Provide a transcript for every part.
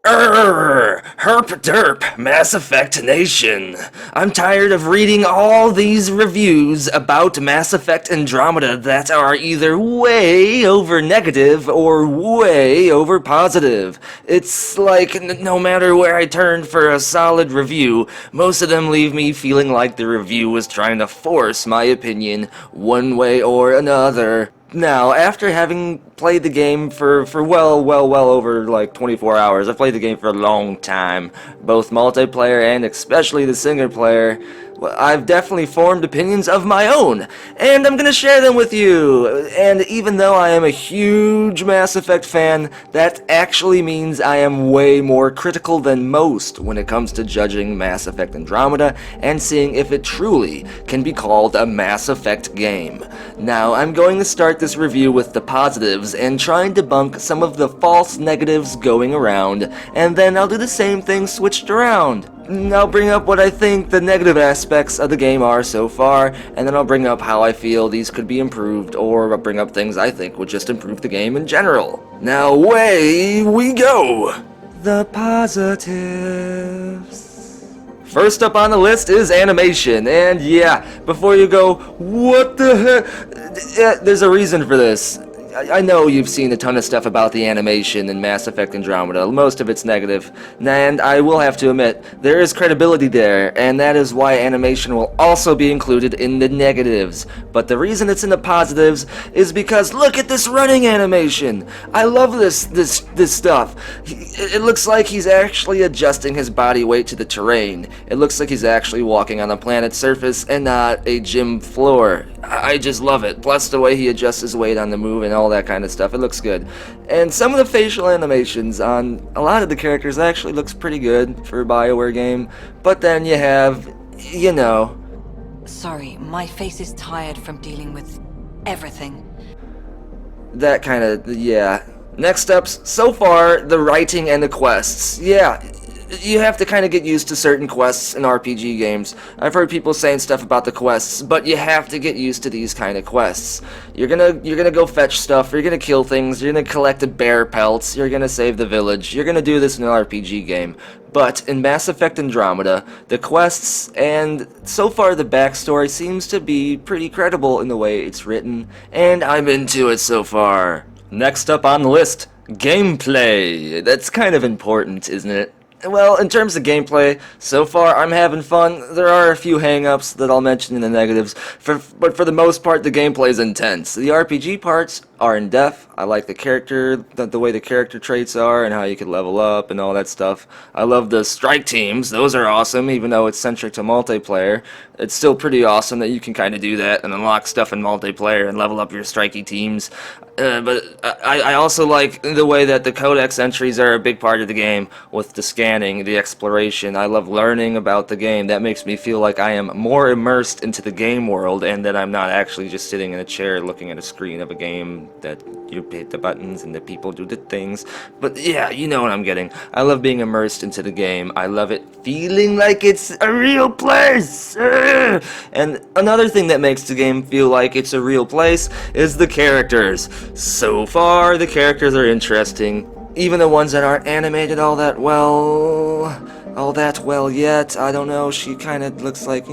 Herp derp, Mass Effect Nation. I'm tired of reading all these reviews about Mass Effect Andromeda that are either way over negative or way over positive. It's like no matter where I turn for a solid review, most of them leave me feeling like the review was trying to force my opinion one way or another. Now, after having played the game for well over like 24 hours, I've played the game for a long time, both multiplayer and especially the single player, I've definitely formed opinions of my own, and I'm gonna share them with you. And even though I am a huge Mass Effect fan, that actually means I am way more critical than most when it comes to judging Mass Effect Andromeda and seeing if it truly can be called a Mass Effect game. Now, I'm going to start this review with the positives and try and debunk some of the false negatives going around, and then I'll do the same thing switched around. I'll bring up what I think the negative aspects of the game are so far, and then I'll bring up how I feel these could be improved, or I'll bring up things I think would just improve the game in general. Now, away we go! The positives. First up on the list is animation, and yeah, before you go, what the heck? There's a reason for this. I know you've seen a ton of stuff about the animation in Mass Effect Andromeda. Most of it's negative, and I will have to admit, there is credibility there, and that is why animation will also be included in the negatives. But the reason it's in the positives is because look at this running animation! I love this stuff. It looks like he's actually adjusting his body weight to the terrain. It looks like he's actually walking on a planet's surface and not a gym floor. I just love it. Plus the way he adjusts his weight on the move and all that kind of stuff. It looks good. And some of the facial animations on a lot of the characters actually looks pretty good for a BioWare game. But then you have, you know... Sorry, my face is tired from dealing with everything. That kind of, yeah. Next up, so far, the writing and the quests. Yeah, you have to kind of get used to certain quests in RPG games. I've heard people saying stuff about the quests, but you have to get used to these kind of quests. You're gonna go fetch stuff, you're gonna kill things, you're gonna collect the bear pelts, you're gonna save the village, you're gonna do this in an RPG game. But in Mass Effect Andromeda, the quests and so far the backstory seems to be pretty credible in the way it's written, and I'm into it so far. Next up on the list, gameplay. That's kind of important, isn't it? Well, in terms of gameplay, so far I'm having fun. There are a few hang-ups that I'll mention in the negatives, but for the most part the gameplay is intense. The RPG parts are in depth. I like the character, the way the character traits are and how you can level up and all that stuff. I love the strike teams. Those are awesome, even though it's centric to multiplayer. It's still pretty awesome that you can kind of do that and unlock stuff in multiplayer and level up your strikey teams. But I also like the way that the codex entries are a big part of the game, with the scanning, the exploration. I love learning about the game. That makes me feel like I am more immersed into the game world and that I'm not actually just sitting in a chair looking at a screen of a game that you hit the buttons and the people do the things. But yeah, you know what I'm getting. I love being immersed into the game. I love it feeling like it's a real place. And another thing that makes the game feel like it's a real place is the characters. So far, the characters are interesting. Even the ones that aren't animated all that well yet. I don't know, she kind of looks like,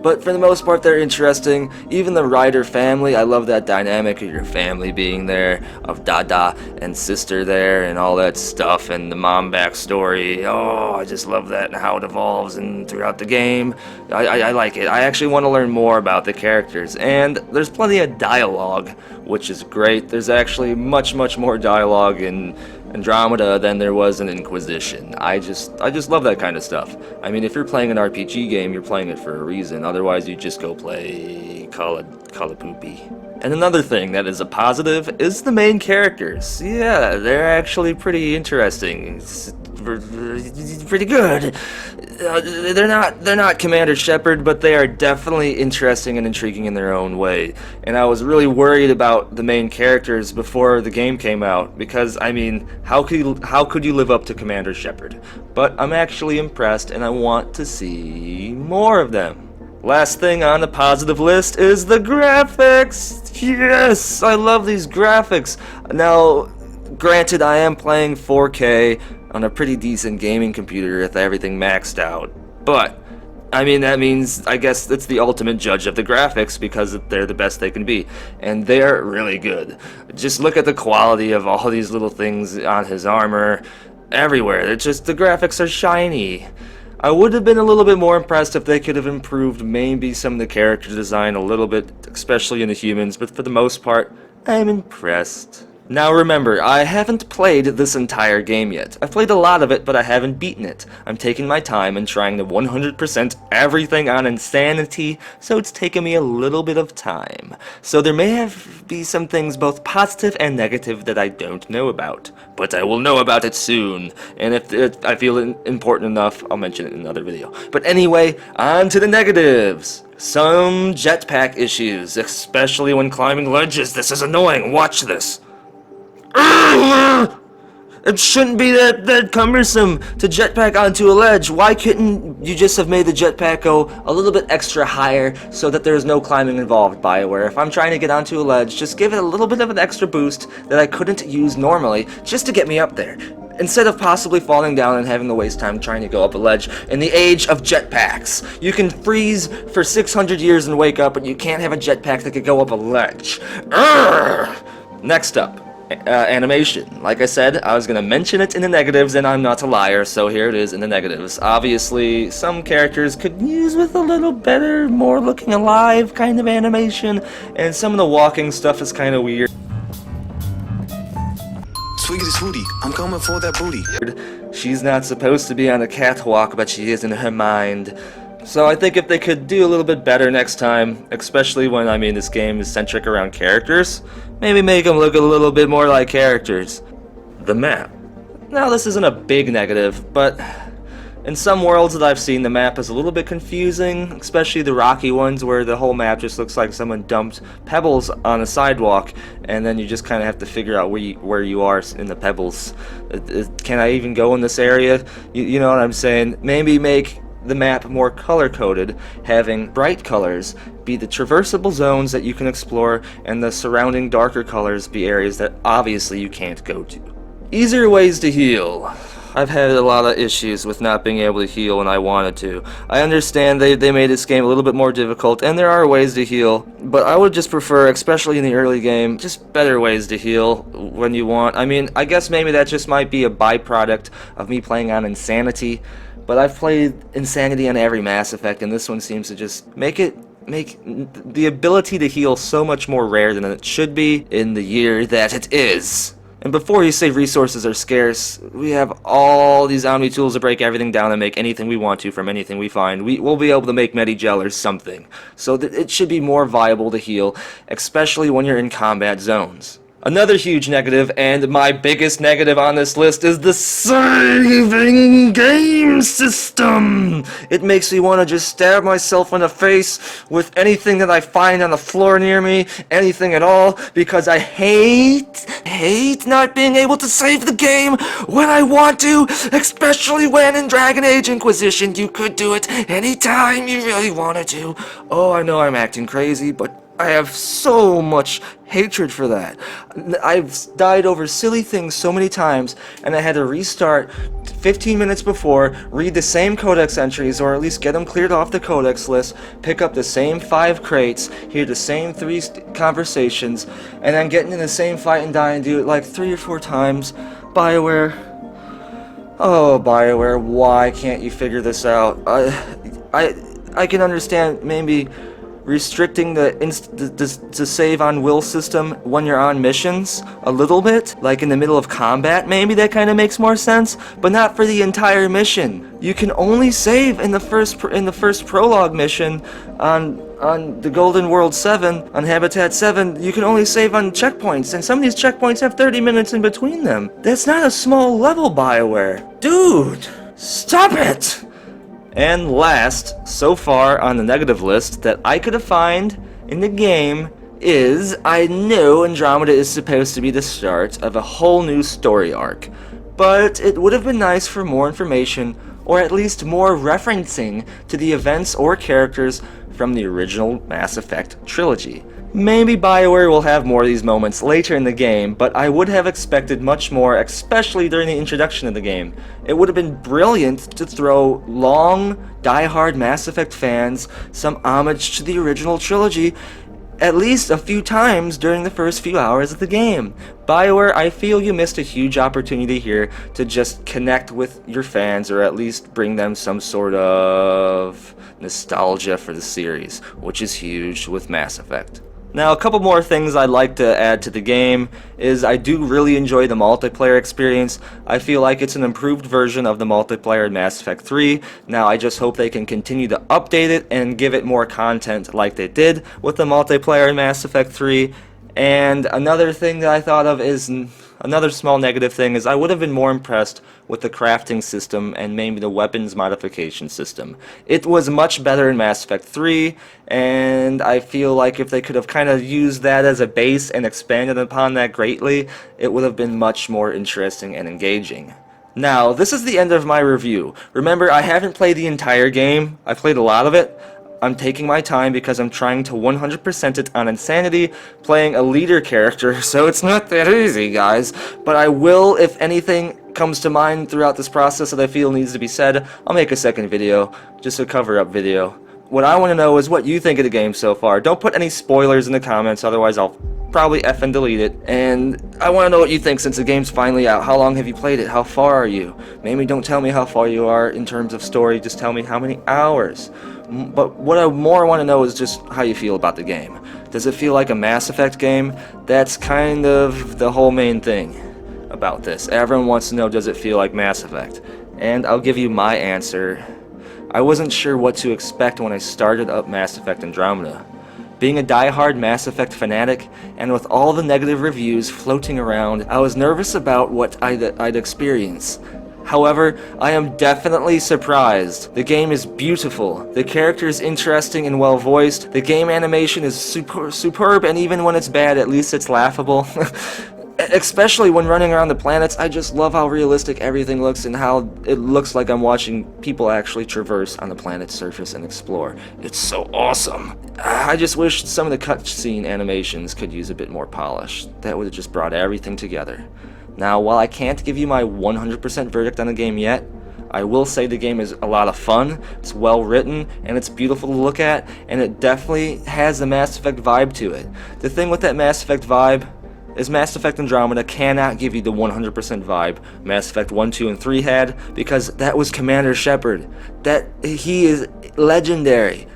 but for the most part they're interesting. Even the Ryder family, I love that dynamic of your family being there, of Dada and sister there and all that stuff, and the mom backstory. Oh, I just love that and how it evolves and throughout the game. I like it. I actually want to learn more about the characters, and there's plenty of dialogue, which is great. There's actually much more dialogue in Andromeda than there was in Inquisition. I just love that kind of stuff. I mean, if you're playing an RPG game, you're playing it for a reason. Otherwise, you just go play Call of Poopy. And another thing that is a positive is the main characters. Yeah, they're actually pretty interesting. Pretty good. They're not Commander Shepard, but they are definitely interesting and intriguing in their own way. And I was really worried about the main characters before the game came out, because I mean, how could you live up to Commander Shepard? But I'm actually impressed, and I want to see more of them. Last thing on the positive list is the graphics. Yes, I love these graphics. Now, granted, I am playing 4K. on a pretty decent gaming computer with everything maxed out. But I mean, that means, I guess, it's the ultimate judge of the graphics because they're the best they can be. And they're really good. Just look at the quality of all these little things on his armor everywhere. It's just, the graphics are shiny. I would have been a little bit more impressed if they could have improved maybe some of the character design a little bit, especially in the humans, but for the most part, I'm impressed. Now remember, I haven't played this entire game yet. I've played a lot of it, but I haven't beaten it. I'm taking my time and trying to 100% everything on Insanity, so it's taken me a little bit of time. So there may be some things both positive and negative that I don't know about. But I will know about it soon, and if I feel it important enough, I'll mention it in another video. But anyway, on to the negatives. Some jetpack issues, especially when climbing ledges. This is annoying, watch this. It shouldn't be that cumbersome to jetpack onto a ledge. Why couldn't you just have made the jetpack go a little bit extra higher so that there's no climbing involved, BioWare? If I'm trying to get onto a ledge, just give it a little bit of an extra boost that I couldn't use normally just to get me up there, instead of possibly falling down and having to waste time trying to go up a ledge in the age of jetpacks. You can freeze for 600 years and wake up, but you can't have a jetpack that could go up a ledge. Next up. Animation. Like I said, I was going to mention it in the negatives, and I'm not a liar, so here it is in the negatives. Obviously, some characters could use with a little better, more looking alive kind of animation, and some of the walking stuff is kind of weird. Swiggity swooty, I'm coming for that booty. She's not supposed to be on a catwalk, but she is in her mind. So I think if they could do a little bit better next time, especially when, I mean, this game is centric around characters, maybe make them look a little bit more like characters. The map. Now, this isn't a big negative, but in some worlds that I've seen, the map is a little bit confusing, especially the rocky ones where the whole map just looks like someone dumped pebbles on a sidewalk, and then you just kind of have to figure out where you are in the pebbles. Can I even go in this area? You know what I'm saying? Maybe make the map more color-coded, having bright colors be the traversable zones that you can explore, and the surrounding darker colors be areas that obviously you can't go to. Easier ways to heal. I've had a lot of issues with not being able to heal when I wanted to. I understand they made this game a little bit more difficult, and there are ways to heal, but I would just prefer, especially in the early game, just better ways to heal when you want. I mean, I guess maybe that just might be a byproduct of me playing on Insanity, but I've played Insanity on every Mass Effect, and this one seems to just make the ability to heal so much more rare than it should be in the year that it is. And before you say resources are scarce, we have all these Omni tools to break everything down and make anything we want to from anything we find. We'll be able to make Medigel or something. So that it should be more viable to heal, especially when you're in combat zones. Another huge negative, and my biggest negative on this list, is the saving game system. It makes me want to just stab myself in the face with anything that I find on the floor near me, anything at all, because I hate not being able to save the game when I want to, especially when in Dragon Age Inquisition you could do it anytime you really wanted to. Oh, I know I'm acting crazy, but I have so much hatred for that. I've died over silly things so many times, and I had to restart 15 minutes before, read the same codex entries, or at least get them cleared off the codex list, pick up the same 5 crates, hear the same 3 conversations, and then get into the same fight and die and do it like 3 or 4 times. BioWare. Oh, BioWare, why can't you figure this out? I can understand maybe restricting the save on will system when you're on missions a little bit, like in the middle of combat. Maybe that kind of makes more sense, but not for the entire mission. You can only save in the first prologue mission on the Golden World 7, on Habitat 7. You can only save on checkpoints, and some of these checkpoints have 30 minutes in between them. That's not a small level, BioWare. Dude, stop it! And last, so far on the negative list that I could have found in the game is, I know Andromeda is supposed to be the start of a whole new story arc, but it would have been nice for more information, or at least more referencing to the events or characters from the original Mass Effect trilogy. Maybe BioWare will have more of these moments later in the game, but I would have expected much more, especially during the introduction of the game. It would have been brilliant to throw long, die-hard Mass Effect fans some homage to the original trilogy at least a few times during the first few hours of the game. BioWare, I feel you missed a huge opportunity here to just connect with your fans, or at least bring them some sort of nostalgia for the series, which is huge with Mass Effect. Now, a couple more things I'd like to add to the game is I do really enjoy the multiplayer experience. I feel like it's an improved version of the multiplayer in Mass Effect 3. Now, I just hope they can continue to update it and give it more content like they did with the multiplayer in Mass Effect 3. And another thing that I thought of is, another small negative thing is I would have been more impressed with the crafting system and maybe the weapons modification system. It was much better in Mass Effect 3, and I feel like if they could have kind of used that as a base and expanded upon that greatly, it would have been much more interesting and engaging. Now, this is the end of my review. Remember, I haven't played the entire game. I played a lot of it. I'm taking my time because I'm trying to 100% it on Insanity, playing a leader character, so it's not that easy, guys. But I will, if anything comes to mind throughout this process that I feel needs to be said, I'll make a second video, just a cover-up video. What I want to know is what you think of the game so far. Don't put any spoilers in the comments, otherwise I'll probably effing delete it. And I want to know what you think since the game's finally out. How long have you played it? How far are you? Maybe don't tell me how far you are in terms of story, just tell me how many hours. But what I more want to know is just how you feel about the game. Does it feel like a Mass Effect game? That's kind of the whole main thing about this. Everyone wants to know, does it feel like Mass Effect? And I'll give you my answer. I wasn't sure what to expect when I started up Mass Effect Andromeda. Being a die-hard Mass Effect fanatic, and with all the negative reviews floating around, I was nervous about what I'd experience. However, I am definitely surprised. The game is beautiful, the character is interesting and well voiced, the game animation is superb, and even when it's bad, at least it's laughable. Especially when running around the planets, I just love how realistic everything looks and how it looks like I'm watching people actually traverse on the planet's surface and explore. It's so awesome. I just wish some of the cutscene animations could use a bit more polish. That would have just brought everything together. Now, while I can't give you my 100% verdict on the game yet, I will say the game is a lot of fun, it's well written, and it's beautiful to look at, and it definitely has the Mass Effect vibe to it. The thing with that Mass Effect vibe is Mass Effect Andromeda cannot give you the 100% vibe Mass Effect 1, 2, and 3 had, because that was Commander Shepard. He is legendary.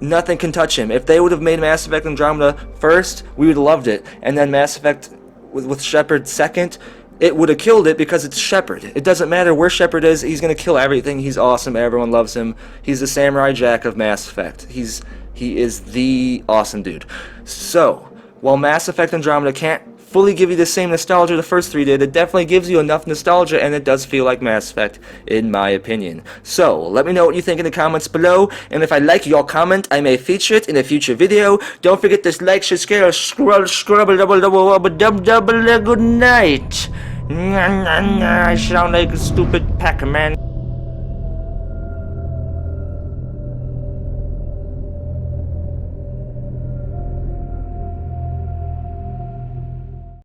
Nothing can touch him. If they would have made Mass Effect Andromeda first, we would have loved it, and then Mass Effect with Shepard second, it would have killed it because it's Shepard. It doesn't matter where Shepard is, he's going to kill everything. He's awesome, everyone loves him. He's the Samurai Jack of Mass Effect. He is the awesome dude. So, while Mass Effect Andromeda can't fully give you the same nostalgia the first three did, it definitely gives you enough nostalgia, and it does feel like Mass Effect, in my opinion. So, let me know what you think in the comments below, and if I like your comment, I may feature it in a future video. Don't forget to like, share, scrub, double, good night. I sound like a stupid Pac-Man.